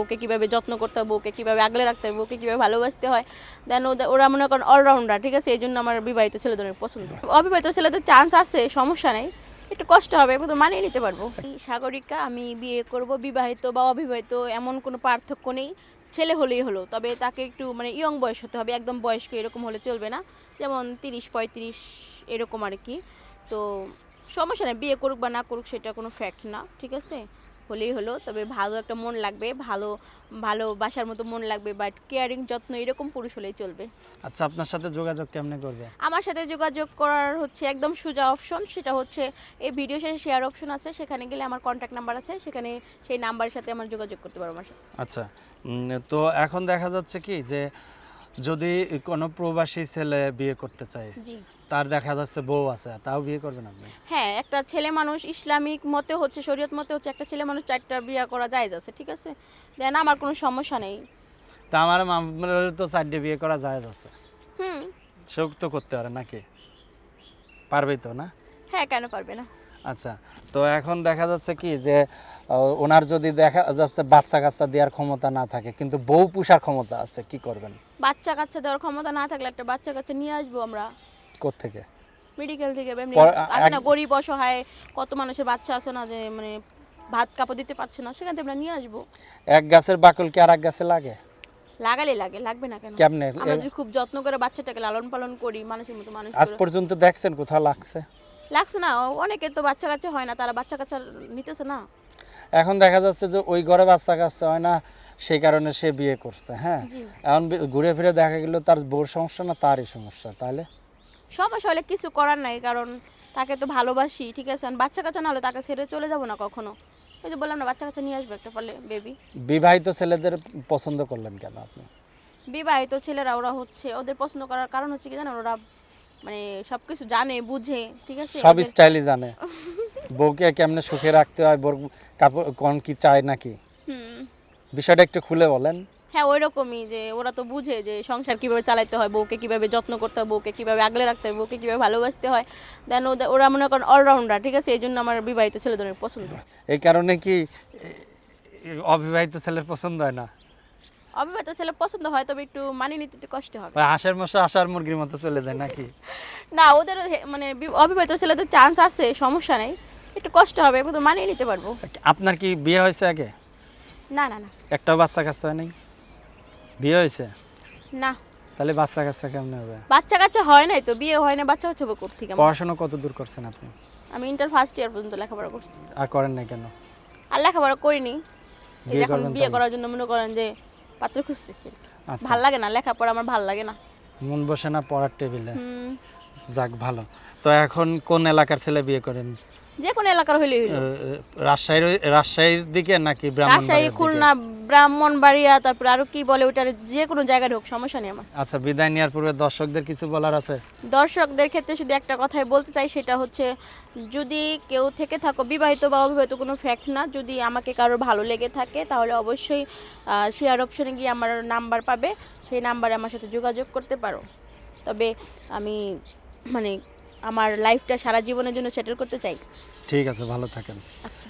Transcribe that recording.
বউকে কীভাবে যত্ন করতে হয়, বউকে কীভাবে আগলে রাখতে হয়, বউকে কীভাবে ভালোবাসতে হয়। দেন ওরা মনে করেন অলরাউন্ডার, ঠিক আছে, এই জন্য আমার বিবাহিত ছেলেদের অনেক পছন্দ। অবিবাহিত ছেলেদের চান্স আছে, সমস্যা নেই, একটু কষ্ট হবে, কিন্তু মানিয়ে নিতে পারবো। সাগরিকা, আমি বিয়ে করব, বিবাহিত বা অবিবাহিত এমন কোনো পার্থক্য নেই, ছেলে হলেই হলো, তবে তাকে একটু মানে ইয়ং বয়স হতে হবে, একদম বয়স্ক এরকম হলে চলবে না, যেমন 30-35 এরকম আর কি। তো সমস্যা নেই, বিয়ে করুক বা না করুক সেটা কোনো ফ্যাক্ট না, ঠিক আছে, হলেই হলো, তবে ভালো একটা মন লাগবে, ভালোবাসার মতো মন লাগবে, বাট কেয়ারিং যত্ন এরকম পুরুষ হলেই চলবে। আচ্ছা, আপনার সাথে যোগাযোগ কেমনে করবে? আমার সাথে যোগাযোগ করার হচ্ছে একদম সোজা অপশন, সেটা হচ্ছে এই ভিডিও শেষে শেয়ার অপশন আছে, সেখানে গেলে আমার কন্ট্যাক্ট নাম্বার আছে, সেখানে সেই নাম্বারের সাথে আমার যোগাযোগ করতে পারো আমার সাথে। আচ্ছা, তো এখন দেখা যাচ্ছে কি যে যদি কোনো প্রবাসী ছেলে বিয়ে করতে চায়, জি, তার দেখা যাচ্ছে বউ আছে, তাও বিয়ে করবেন আপনি? হ্যাঁ, একটা ছেলে মানুষ ইসলামিক মতে হচ্ছে, শরীয়ত মতে হচ্ছে একটা ছেলে মানুষ 4টা বিয়ে করা জায়েজ আছে, ঠিক আছে, দেন আমার কোনো সমস্যা নেই। তা আমার মামলার তো 4টে বিয়ে করা যায় আছে, হুম, সেও তো করতে পারে নাকি? পারবেই তো না? হ্যাঁ, কেন পারবে না। আচ্ছা, তো এখন দেখা যাচ্ছে কি যে ওনার যদি দেখা যাচ্ছে বাচ্চা কাচ্চা দেওয়ার ক্ষমতা না থাকে কিন্তু বউ পুষার ক্ষমতা আছে, কি করবেন? বাচ্চা কাচ্চা দেওয়ার ক্ষমতা না থাকলে একটা বাচ্চা কাচ্চা নিয়ে আসবো আমরা কোত্থেকে? মেডিকেল থেকে, এমনি পর- আছে না এক- গরিব অসহায় কত মানুষের বাচ্চা আছে না, যে মানে ভাত কাপড় দিতে পারছে না, সেখান থেকে আমরা নিয়ে আসবো। এক গাছের বাকল কি আর এক গাছে লাগে? লাগালে লাগে, লাগবে না কেন? কেমনে? আমরা যদি খুব যত্ন করে বাচ্চাটাকে লালন পালন করি, মানুষের মতো মানুষ আজ করে। পর্যন্ত দেখছেন কোথাও লাগছে? লাগছে না, অনেকের তো বাচ্চা কাচ্চা হয় না, তারা বাচ্চা কাচ্চা নিতেছে না। এখন দেখা যাচ্ছে যে ওই ঘরে বাচ্চা কাচ্চা হয় না, সেই কারণে সে বিয়ে করছে। হ্যাঁ, জি, এখন ঘুরে ফিরে দেখা গেল তার বউর সমস্যা না তারই সমস্যা, তাহলে সমস্যা হলে কিছু করার নাই, কারণ তাকে তো ভালোবাসি, ঠিক আছে, আর বাচ্চা কাচ্চা না হলে তাকে ছেড়ে চলে যাব না কখনো। ওই যে বললাম না, বাচ্চা কাচ্চা নিয়ে আসবে একটা পারলে বেবি। বিবাহিত ছেলেদের পছন্দ করলেন কেন আপনি? বিবাহিত ছেলেরা ওরা হচ্ছে, ওদের পছন্দ করার কারণ হচ্ছে কি জানেন, ওরা মানে সব কিছু জানে বুঝে, ঠিক আছে, সব ওদের- স্টাইলই জানে, বউকে কেমনে সুখে রাখতে হয়, বউ কাপড় কোন কি চায় নাকি, হুম, বিষয়টা একটু খুলে বলেন। হ্যাঁ, ওই রকমই, যে ওরা তো বুঝে যে সংসার কিভাবে চালাতে হয়, বউকে কিভাবে যত্ন করতে হয়, বউকে কিভাবে আগলে রাখতে হয়, বউকে কিভাবে ভালোবাসতে হয়। দেন ওরা মনে করেন অলরাউন্ডার, ঠিক আছে, এই জন্য আমার বিবাহিত ছেলেদের অনেক পছন্দ। এই কারণে কি অবিবাহিত ছেলের পছন্দ হয় না? অবিবাহিত ছেলে পছন্দ হয়, তবে একটু মানিয়ে নিতে একটু কষ্ট হবে। ওই হাঁসের মশা আষাঢ় মুরগির মতো চলে যায় নাকি? না, ওদের মানে অবিবাহিত ছেলেদের চান্স আছে, সমস্যা নেই, একটু কষ্ট হবে, কিন্তু মানিয়ে নিতে পারবো। আপনার কি বিয়ে হয়েছে আগে? না না না একটা বাচ্চা কাচ্চা হয় নাই? বিয়ে হয়েছে? না, তাহলে বাচ্চা কাচ্চা কেমনে হবে? বাচ্চা কাচ্চা হয় নাই তো, বিয়ে হয় না, বাচ্চা হচ্ছে কোত্থেকে আমার? পড়াশোনা কত দূর করছেন আপনি? আমি ইন্টার ফার্স্ট ইয়ার পর্যন্ত লেখাপড়া করছি, আর করেন নাই কেন? আর লেখাপড়া করিনি। এই যে বিয়ে এখন করবেন বিয়ে তাই? করার জন্য মনে করেন যে পাত্র খুঁজতেছি। আচ্ছা, ভাল লাগে না লেখাপড়া, আমার ভাল লাগে না। মন বসে না পড়ার টেবিলে? হুম, যাক, ভালো। তো এখন কোন এলাকার ছেলে বিয়ে করেন? যে কোনো এলাকার হইলেই হইলো। রাজশাহীর দিকে নাকি রাজশাহী, ব্রাহ্মণবাড়িয়ার দিকে? খুলনা, ব্রাহ্মণবাড়িয়া, তারপরে আরো কি বলে ওটার, যে কোনো জায়গায় হোক, সমস্যা নেই আমার। আচ্ছা, বিদায় নেওয়ার পূর্বে দর্শকদের কিছু বলার আছে? দর্শকদের ক্ষেত্রে শুধু একটা কথাই বলতে চাই, সেটা হচ্ছে যদি কেউ থেকে থাকো, বিবাহিত বা অবিবাহিত কোনো ফ্যাক্ট না, যদি আমাকে কারোর ভালো লেগে থাকে তাহলে অবশ্যই শেয়ার অপশনে গিয়ে আমার নাম্বার পাবে, সেই নাম্বারে আমার সাথে যোগাযোগ করতে পারো। তবে আমি মানে আমার লাইফটা সারা জীবনের জন্য সেটেল করতে চাই। ঠিক আছে, ভালো থাকেন। আচ্ছা।